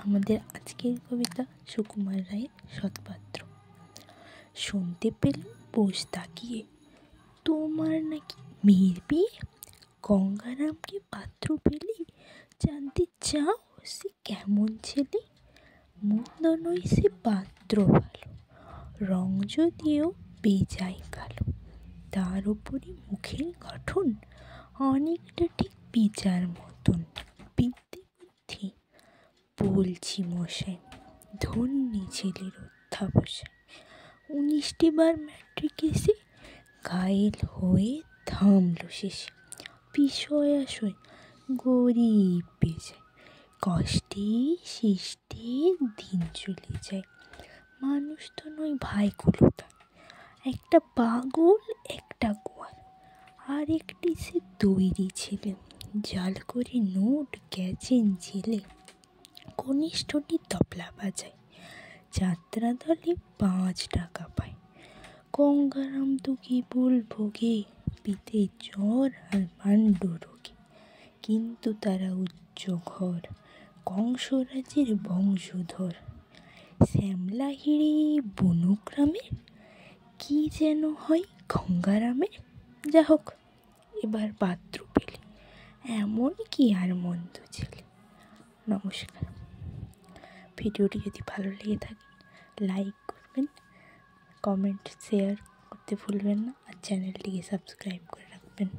আমাদের আজকের কবিতা সুকুমার রায়ের সৎপাত্র। শুনতে পেলাম পোষ তাকিয়ে তোমার নাকি মেয়ের বিয়ে, গঙ্গারামকে পাত্র পেলে জানতে চাও সে কেমন ছেলে। মন্দ নয় সে পাত্র ভালো, রং যদিও বেজায় কালো, তার উপরে মুখের গঠন অনেকটা ঠিক পিজার মতন। বিদ্যে বুদ্ধি বলছি মশাই, ধন্যী ছেলের অধ্যাবসায়। 19টি বার ম্যাট্রিক এসে ঘায়েল হয়ে থামল শেষে। বিষয় আশয় গরিব বেজায়, কষ্টে শিষ্টে দিন চলে যায়। মানুষ তো নয় ভাইগুলো তার, একটা পাগল একটা গোয়াল, আর একটি সে তৈরি ছেলে, জাল করে নোট গেছেন জেলে। কনিষ্ঠটি তবলা বাজায়, যাত্রা দলে 5 টাকা পায়। গঙ্গারাম তো কেবল ভোগে পিতে জ্বর আর পাণ্ডু রোগে, কিন্তু তারা উচ্চ ঘর, কংসরাজের বংশধর। শ্যামলা হিড়ে বনগ্রামের কি যেন হয় গঙ্গারামের। যা হোক, এবার পাত্র পেলে এমন কি আর মন্দ ছেলে। নমস্কার। ভিডিওটি যদি ভালো লেগে থাকে লাইক করবেন, কমেন্ট শেয়ার করতে ভুলবেন না, আর চ্যানেলটিকে সাবস্ক্রাইব করে রাখবেন।